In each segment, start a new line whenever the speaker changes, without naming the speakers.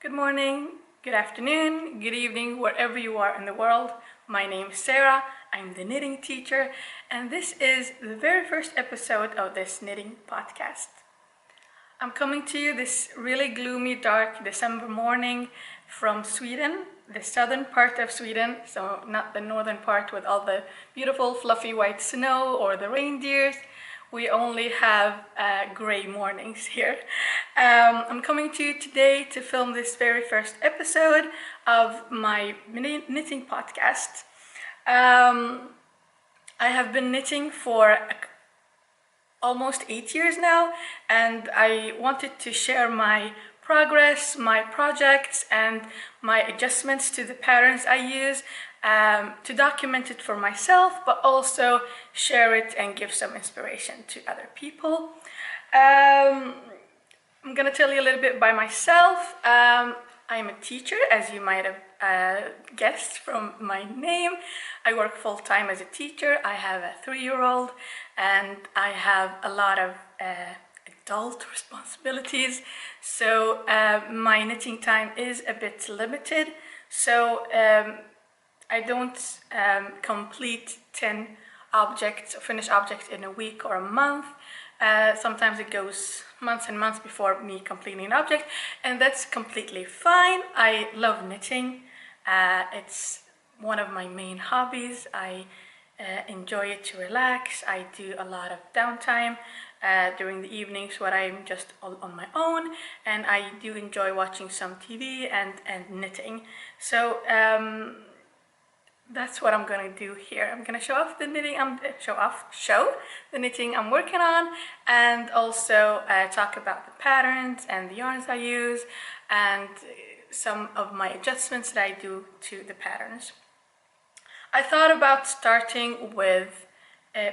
Good morning, good afternoon, good evening, wherever you are in the world. My name is Sarah, I'm the knitting teacher, and this is the very first episode of this knitting podcast. I'm coming to you this really gloomy, dark December morning from Sweden, the southern part of Sweden, so not the northern part with all the beautiful fluffy white snow or the reindeers. We only have gray mornings here. I'm coming to you today to film this very first episode of my knitting podcast. I have been knitting for almost 8 years now, and I wanted to share my progress, my projects, and my adjustments to the patterns I use to document it for myself, but also share it and give some inspiration to other people. I'm gonna tell you a little bit by myself. I'm a teacher, as you might have guessed from my name. I work full-time as a teacher. I have a 3-year-old and I have a lot of adult responsibilities. So my knitting time is a bit limited. So I don't complete 10 objects or finish objects in a week or a month. Sometimes it goes months and months before me completing an object, and that's completely fine. I love knitting. It's one of my main hobbies. I enjoy it to relax. I do a lot of downtime during the evenings when I'm just on my own, and I do enjoy watching some TV and knitting. So that's what I'm gonna do here. I'm gonna show off the knitting. Show the knitting I'm working on, and also talk about the patterns and the yarns I use, and some of my adjustments that I do to the patterns. I thought about starting with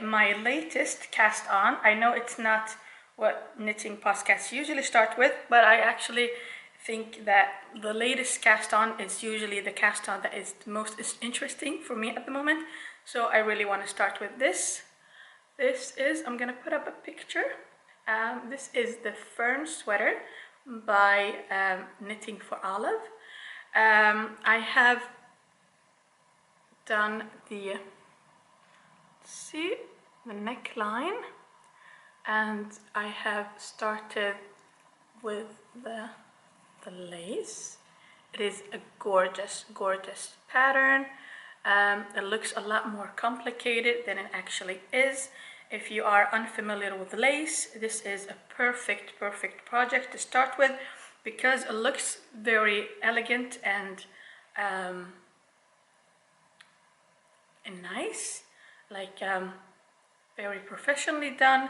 my latest cast on. I know it's not what knitting podcasts usually start with, but I actually think that the latest cast on is usually the cast on that is the most interesting for me at the moment. So I really want to start with this. I'm gonna put up a picture. This is the Fern sweater by Knitting for Olive. I have done the neckline, and I have started with the lace. It is a gorgeous pattern. It looks a lot more complicated than it actually is. If you are unfamiliar with lace, this is a perfect project to start with, because it looks very elegant and nice, like very professionally done,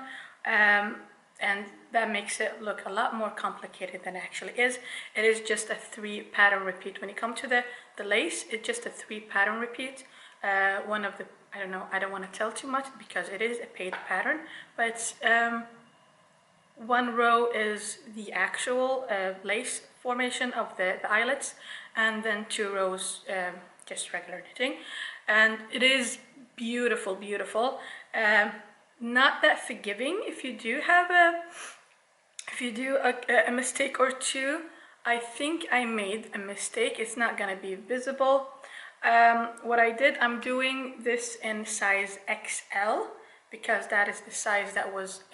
and that makes it look a lot more complicated than it actually is. It is just a 3 pattern repeat. When you come to the lace, it's just a 3 pattern repeat. One of the, I don't want to tell too much because it is a paid pattern, but it's, 1 row is the actual lace formation of the eyelets, and then 2 rows just regular knitting, and it is beautiful. Not that forgiving if you do have a mistake or two. I think I made a mistake. It's not gonna be visible. What I did, I'm doing this in size XL because that is the size that was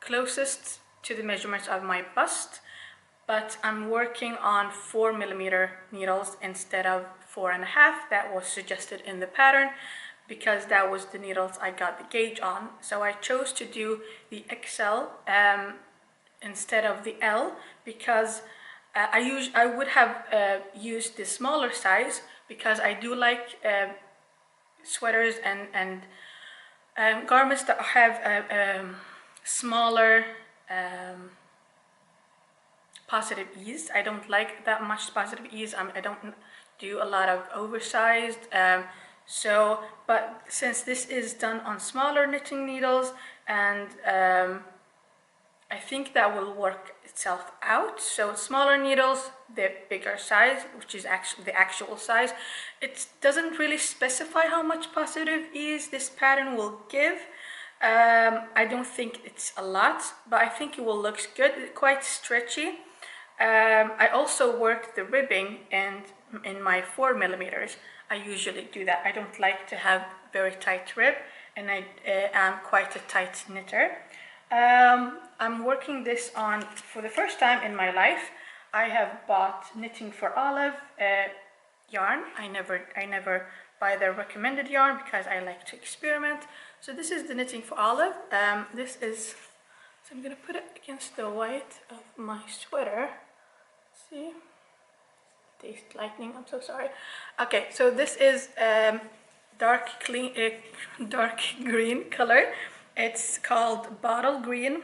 closest to the measurements of my bust, but I'm working on 4mm needles instead of 4.5 that was suggested in the pattern, because that was the needles I got the gauge on. So I chose to do the XL instead of the L, because I would have used the smaller size, because I do like sweaters and garments that have smaller positive ease. I don't like that much positive ease. I don't do a lot of oversized. But since this is done on smaller knitting needles, and I think that will work itself out. So smaller needles, the bigger size, which is actually the actual size. It doesn't really specify how much positive ease this pattern will give. I don't think it's a lot, but I think it will look good, quite stretchy. I also work the ribbing and in my 4mm. I usually do that. I don't like to have very tight rib, and I am quite a tight knitter. I'm working this on for the first time in my life. I have bought Knitting for Olive yarn. I never buy their recommended yarn because I like to experiment. So this is the Knitting for Olive. So I'm gonna put it against the white of my sweater. See, taste lightning. I'm so sorry. Okay, so this is dark green color. It's called bottle green.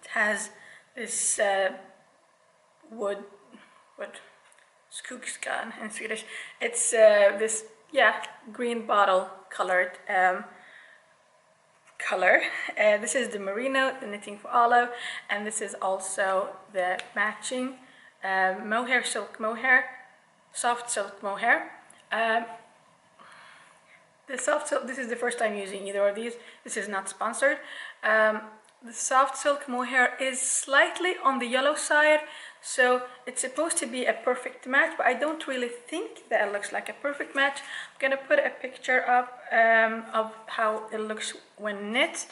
It has this wood skogsgarn in Swedish. It's this green bottle colored color. This is the merino, the Knitting for Olive, and this is also the matching mohair, silk mohair, soft silk mohair. The soft silk, this is the first time using either of these. This is not sponsored. The soft silk mohair is slightly on the yellow side, so it's supposed to be a perfect match, but I don't really think that it looks like a perfect match. I'm gonna put a picture up of how it looks when knit.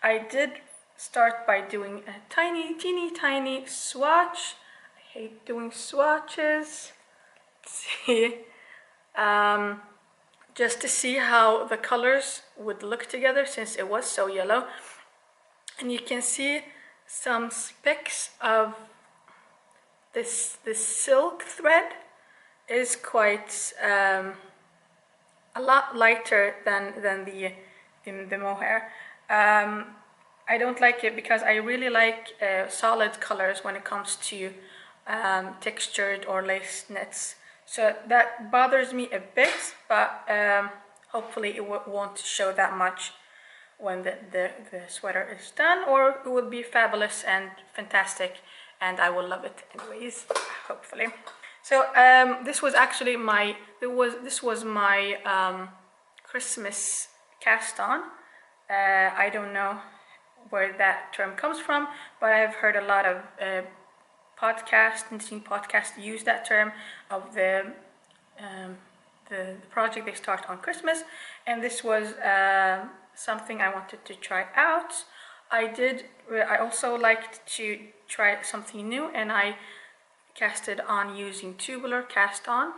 I did start by doing a teeny tiny swatch. I hate doing swatches. Let's see. Just to see how the colors would look together since it was so yellow. And you can see some specks of this silk thread is quite a lot lighter than the mohair. I don't like it because I really like solid colors when it comes to textured or lace knits. So that bothers me a bit, but hopefully it won't show that much when the sweater is done, or it will be fabulous and fantastic, and I will love it anyways, hopefully. So this was actually my Christmas cast on. I don't know where that term comes from, but I've heard a lot of knitting podcasts use that term of the project they start on Christmas, and this was something I wanted to try out. I also liked to try something new, and I casted on using tubular cast on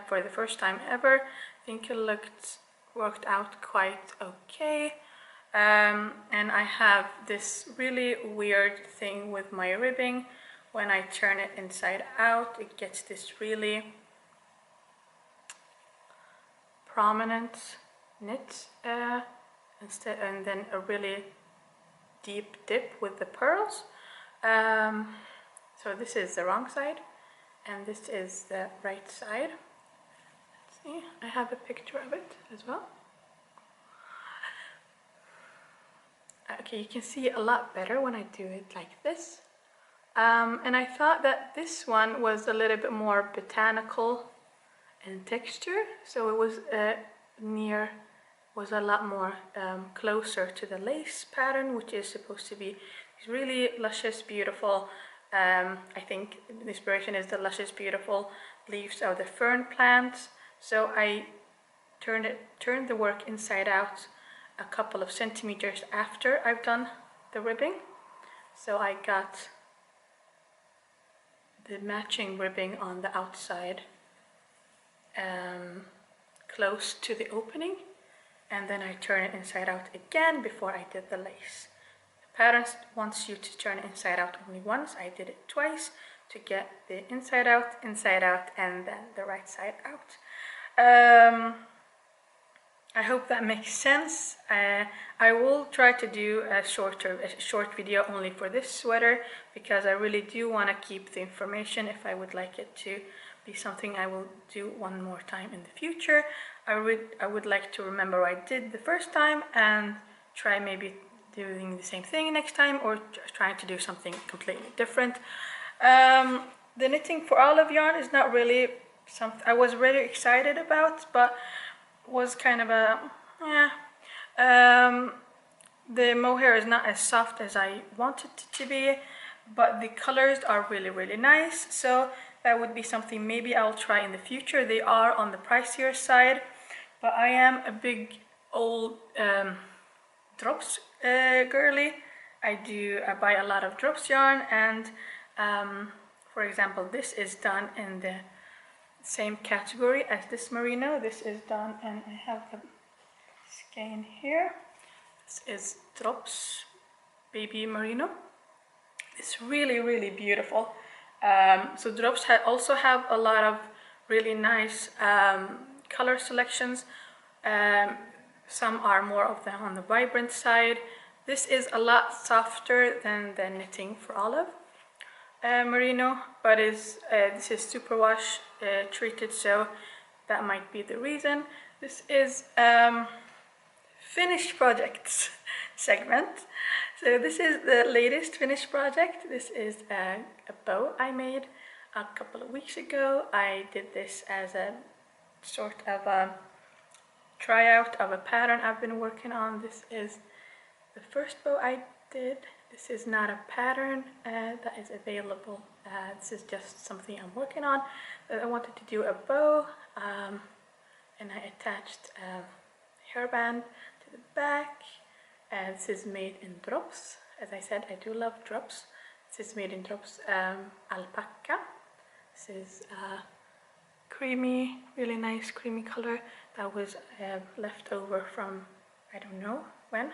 for the first time ever. I think it worked out quite okay. And I have this really weird thing with my ribbing. When I turn it inside out, it gets this really prominent knit instead, and then a really deep dip with the pearls. So this is the wrong side, and this is the right side. Let's see, I have a picture of it as well. Okay, you can see it a lot better when I do it like this. And I thought that this one was a little bit more botanical in texture, so it was a lot more closer to the lace pattern, which is supposed to be really luscious, beautiful. I think the inspiration is the luscious, beautiful leaves of the fern plants. So I turned the work inside out a couple of centimeters after I've done the ribbing. So I got the matching ribbing on the outside close to the opening, and then I turn it inside out again before I did the lace. The pattern wants you to turn it inside out only once. I did it twice to get the inside out, and then the right side out. I hope that makes sense. I will try to do a short video only for this sweater, because I really do want to keep the information if I would like it to be something I will do one more time in the future. I would like to remember what I did the first time and try maybe doing the same thing next time, or trying to do something completely different. The Knitting for Olive yarn is not really something I was really excited about, but was kind of a the mohair is not as soft as I wanted it to be. but the colors are really nice. So that would be something maybe I'll try in the future. They are on the pricier side, but I am a big old drops girly. I buy a lot of drops yarn, and for example, this is done in the same category as this merino. This is done, and I have the skein here. This is drops baby merino. It's really beautiful. So drops also have a lot of really nice color selections. Some are more of them on the vibrant side. This is a lot softer than the Knitting for Olive merino, but this is superwash treated, so that might be the reason. This is finished projects segment. So this is the latest finished project. This is a bow I made a couple of weeks ago. I did this as a sort of a tryout of a pattern I've been working on. This is the first bow I did. This is not a pattern that is available. This is just something I'm working on. I wanted to do a bow, and I attached a hairband to the back. This is made in drops. As I said, I do love drops. This is made in drops alpaca. This is creamy, really nice creamy color that was left over from I don't know when.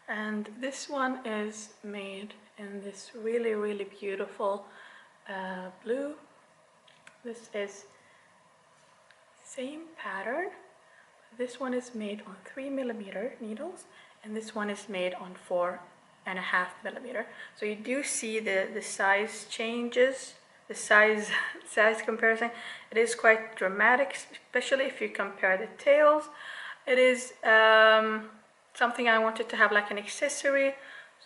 And this one is made in this really beautiful blue. This is same pattern. This one is made on 3mm needles, and this one is made on 4.5mm. So you do see the size changes, the size comparison. It is quite dramatic, especially if you compare the tails. It is something I wanted to have like an accessory.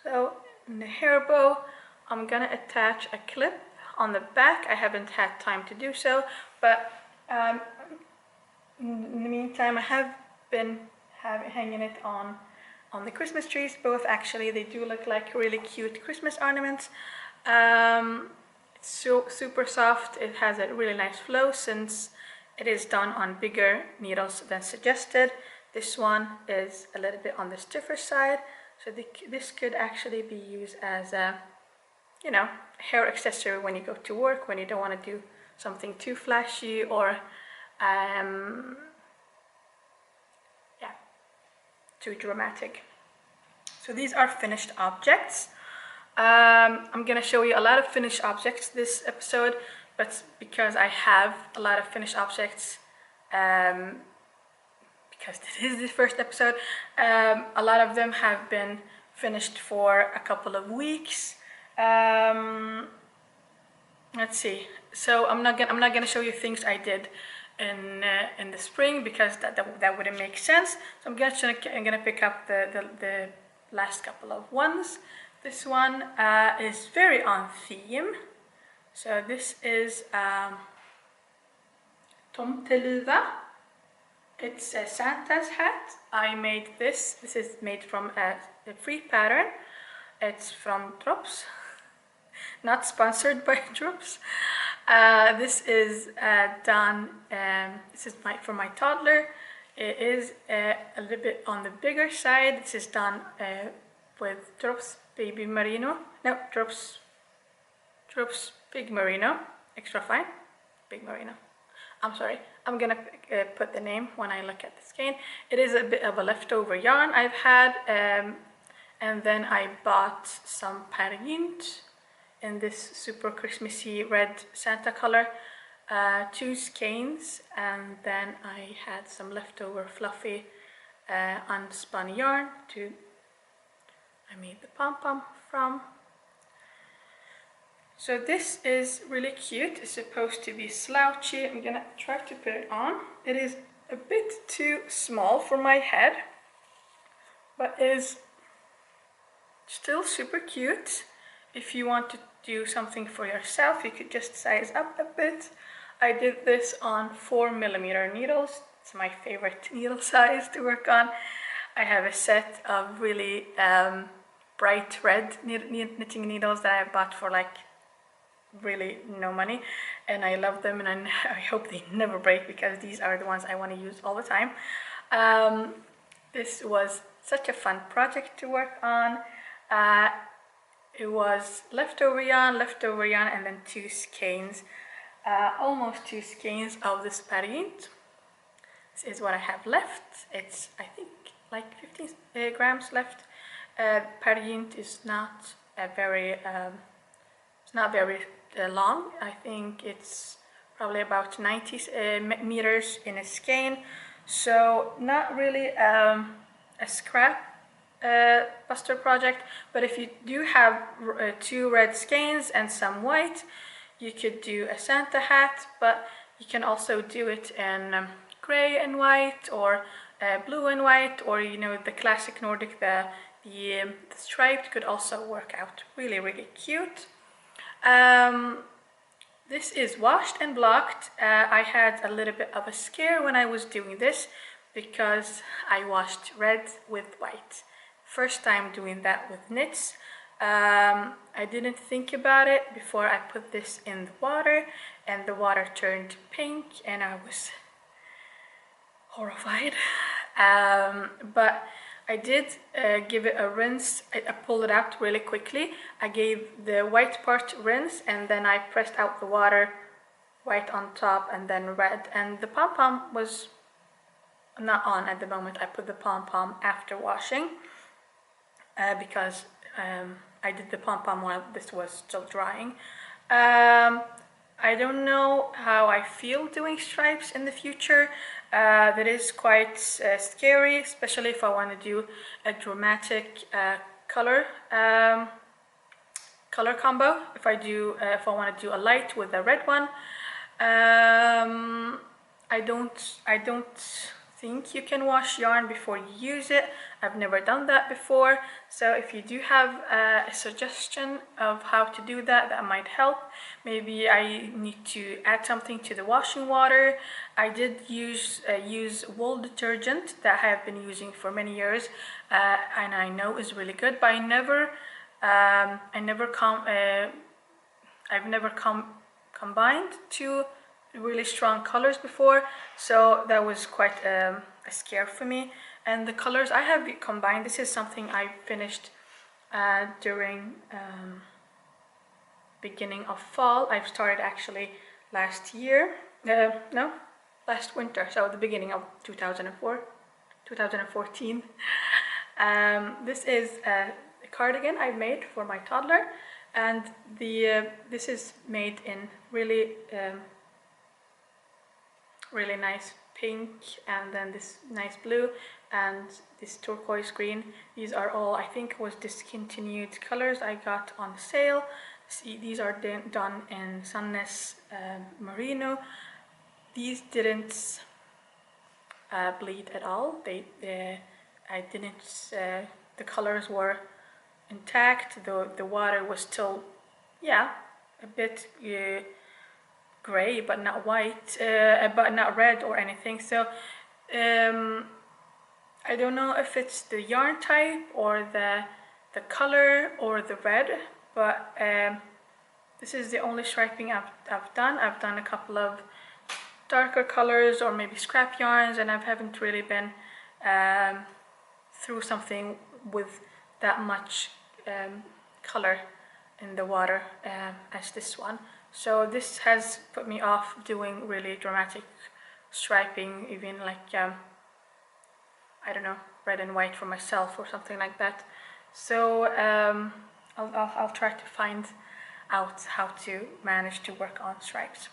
So in the hair bow, I'm gonna attach a clip on the back. I haven't had time to do so, but in the meantime, I have been hanging it on the Christmas trees. Both actually, they do look like really cute Christmas ornaments. It's so super soft. It has a really nice flow since it is done on bigger needles than suggested. This one is a little bit on the stiffer side, so this could actually be used as a, you know, hair accessory when you go to work, when you don't want to do something too flashy or yeah, too dramatic. So these are finished objects. I'm gonna show you a lot of finished objects this episode, but because I have a lot of finished objects, because this is the first episode, a lot of them have been finished for a couple of weeks. Let's see. So I'm not gonna show you things I did in the spring, because that wouldn't make sense. So I'm gonna pick up the last couple of ones. This one is very on theme. So this is tomteluva. It's a Santa's hat. I made this. This is made from a free pattern. It's from Drops. Not sponsored by Drops. This is done. This is for my toddler. It is a little bit on the bigger side. This is done with Drops Baby Merino. No, Drops Big Merino. Extra fine. Big Merino. I'm sorry. I'm gonna put the name when I look at the skein. It is a bit of a leftover yarn I've had, and then I bought some Pergint in this super Christmassy red Santa color, 2 skeins, and then I had some leftover fluffy unspun yarn I made the pom-pom from. So this is really cute. It's supposed to be slouchy. I'm gonna try to put it on. It is a bit too small for my head, but is still super cute. If you want to do something for yourself, you could just size up a bit. I did this on 4mm needles. It's my favorite needle size to work on. I have a set of really bright red knitting needles that I bought for like really no money, and I love them, and I hope they never break because these are the ones I want to use all the time. This was such a fun project to work on. It was leftover yarn, and then 2 skeins, almost 2 skeins of this Parient. This is what I have left. It's, I think, like 15 grams left. Parient is not very long. I think it's probably about 90 meters in a skein, so not really a scrap buster project. But if you do have 2 red skeins and some white, you could do a Santa hat, but you can also do it in gray and white, or blue and white, or you know, the classic Nordic, the striped could also work out really, really cute. This is washed and blocked. I had a little bit of a scare when I was doing this because I washed red with white. First time doing that with knits. I didn't think about it before I put this in the water, and the water turned pink and I was horrified. But I did give it a rinse. I pulled it out really quickly. I gave the white part rinse, and then I pressed out the water, white on top and then red. And the pom-pom was not on at the moment. I put the pom-pom after washing because I did the pom-pom while this was still drying. I don't know how I feel doing stripes in the future. That is quite scary, especially if I want to do a dramatic color combo. If I want to do a light with a red one. I don't think you can wash yarn before you use it. I've never done that before, so if you do have a suggestion of how to do that, that might help. Maybe I need to add something to the washing water. I did use wool detergent that I have been using for many years, and I know is really good, but I've never combined 2 really strong colors before, so that was quite a scare for me. And the colors I have combined, this is something I finished during beginning of fall. I've started actually last year, last winter, so the beginning of 2014. This is a cardigan I made for my toddler, and this is made in really really nice pink, and then this nice blue and this turquoise green. These are all, I think, was discontinued colors I got on sale. See, these are done in Sandnes merino. These didn't bleed at all. The colors were intact. The water was still, yeah, a bit gray, but not white, but not red or anything. So I don't know if it's the yarn type or the color or the red, but this is the only striping I've done. I've done a couple of darker colors or maybe scrap yarns, and I haven't really been through something with that much color in the water as this one. So this has put me off doing really dramatic striping, even like I don't know, red and white for myself or something like that. So I'll try to find out how to manage to work on stripes.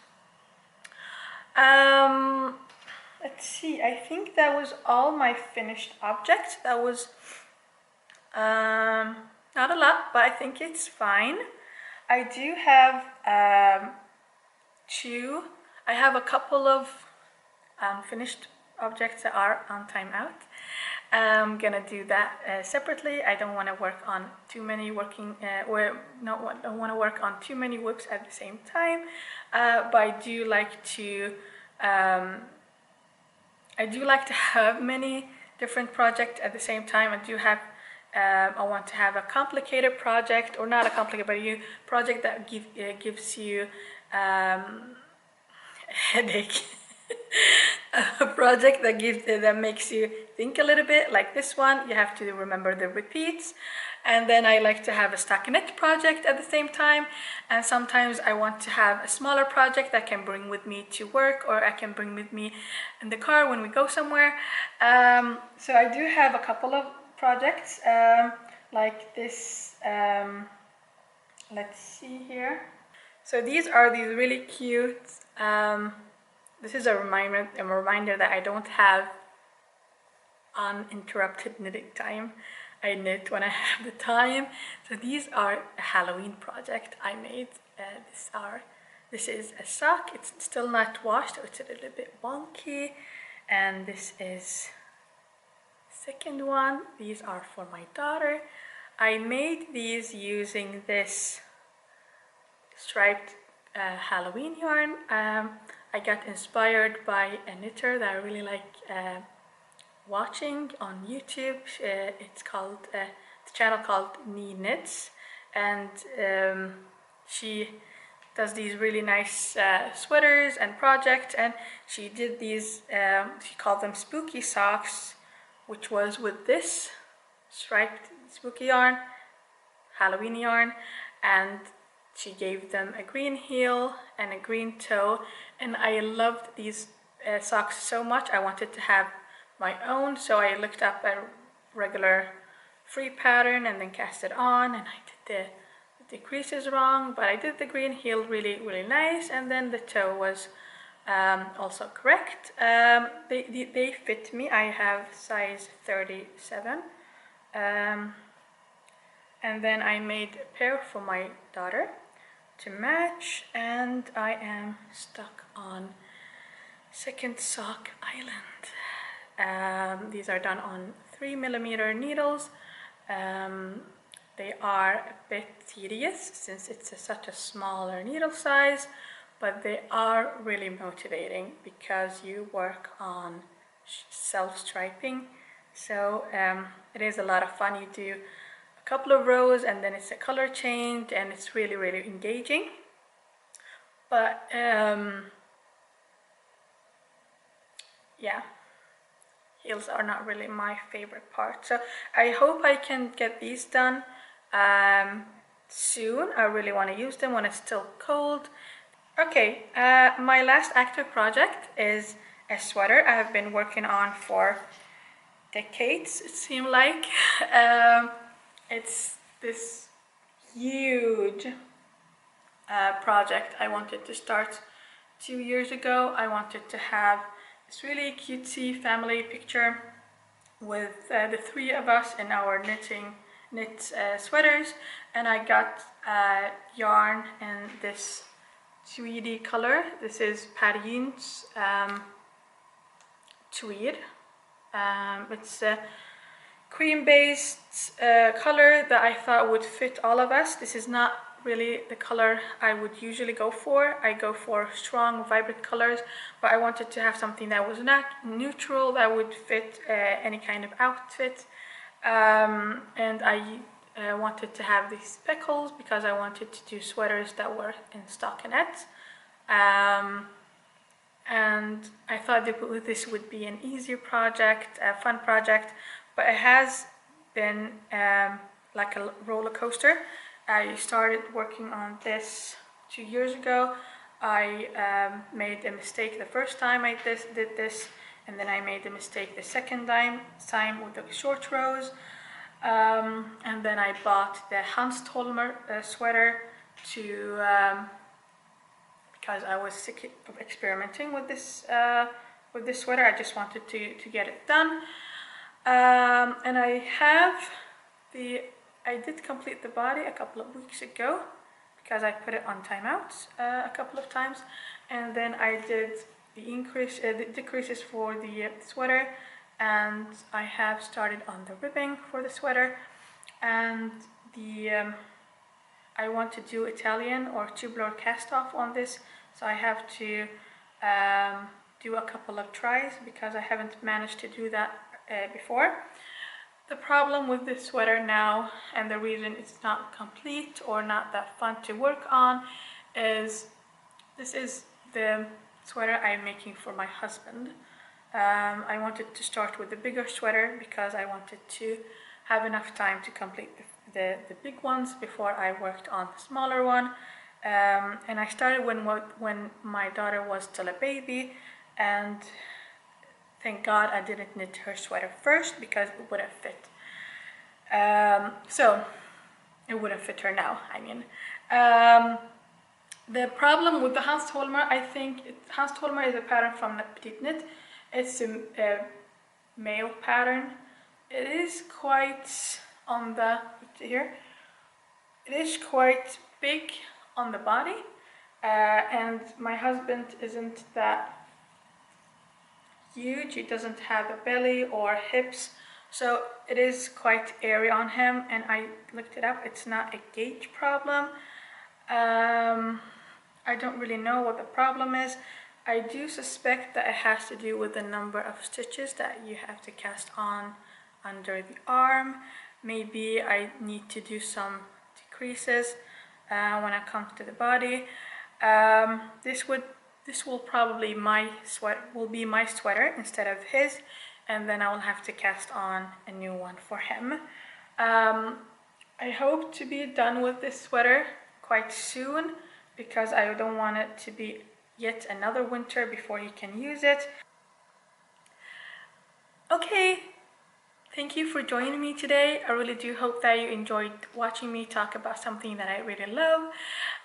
Let's see, I think that was all my finished objects. That was not a lot, but I think it's fine. I do have I have a couple of finished objects that are on timeout. I'm gonna do that separately. I don't want to work on too many don't want to work on too many whips at the same time. But I do like to have many different projects at the same time. I do have I want to have a complicated project, or not a complicated, but a project that gives you headache. A project that makes you think a little bit, like this one. You have to remember the repeats. And then I like to have a stockinette project at the same time. And sometimes I want to have a smaller project that I can bring with me to work, or I can bring with me in the car when we go somewhere. So I do have a couple of projects like this. Let's see here. So these are these really cute. This is a reminder that I don't have uninterrupted knitting time. I knit when I have the time. So these are a Halloween project I made. This is a sock. It's still not washed, so it's a little bit wonky. And this is the second one. These are for my daughter. I made these using this striped Halloween yarn. I got inspired by a knitter that I really like watching on YouTube. It's called the channel called Nee Knits, and she does these really nice sweaters and projects. And she did these. She called them spooky socks, which was with this striped spooky yarn, Halloween yarn, and she gave them a green heel and a green toe, and I loved these socks so much. I wanted to have my own, so I looked up a regular free pattern and then cast it on, and I did the creases wrong, but I did the green heel really, really nice, and then the toe was also correct. They fit me. I have size 37. And then I made a pair for my daughter to match, and I am stuck on Second Sock Island. These are done on 3mm needles. They are a bit tedious since it's such a smaller needle size, but they are really motivating because you work on self-striping. So it is a lot of fun. You do a couple of rows and then it's a color change, and it's really, really engaging. But yeah, heels are not really my favorite part. So I hope I can get these done soon. I really want to use them when it's still cold. Okay, my last active project is a sweater I have been working on for decades, it seemed like. It's this huge project I wanted to start 2 years ago. I wanted to have this really cutesy family picture with the three of us in our knit sweaters, and I got yarn in this tweedy color. This is Paris tweed. It's a cream-based color that I thought would fit all of us. This is not really the color I would usually go for. I go for strong, vibrant colors, but I wanted to have something that was not neutral, that would fit any kind of outfit. And I wanted to have these speckles because I wanted to do sweaters that were in stockinette. And I thought this would be an easier project, a fun project, but it has been like a roller coaster. I started working on this 2 years ago. I made a mistake the first time I did this, and then I made a mistake the second time with the short rows. And then I bought the Hans Tolmer sweater because I was sick of experimenting with this sweater. I just wanted to get it done. And I did complete the body a couple of weeks ago because I put it on timeout a couple of times, and then I did the decreases for the sweater, and I have started on the ribbing for the sweater, and I want to do Italian or tubular cast off on this, so I have to do a couple of tries because I haven't managed to do that before. The problem with this sweater now, and the reason it's not complete or not that fun to work on, is this is the sweater I'm making for my husband. I wanted to start with the bigger sweater because I wanted to have enough time to complete the big ones before I worked on the smaller one. And I started when my daughter was still a baby, and thank God I didn't knit her sweater first because it wouldn't fit. So it wouldn't fit her now, I mean. The problem with the Hans Tolmer, I think Hans Tolmer is a pattern from the Petite Knit. It's a male pattern. It is quite on the, here, it is quite big on the body, and my husband isn't that huge. He doesn't have a belly or hips, so it is quite airy on him, and I looked it up. It's not a gauge problem. I don't really know what the problem is. I do suspect that it has to do with the number of stitches that you have to cast on under the arm. Maybe I need to do some decreases when it comes to the body. This will probably be my sweater instead of his, and then I will have to cast on a new one for him. I hope to be done with this sweater quite soon because I don't want it to be yet another winter before he can use it. Okay, thank you for joining me today. I really do hope that you enjoyed watching me talk about something that I really love,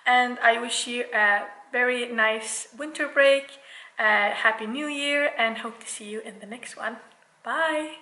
and I wish you a very nice winter break, Happy New Year, and hope to see you in the next one. Bye!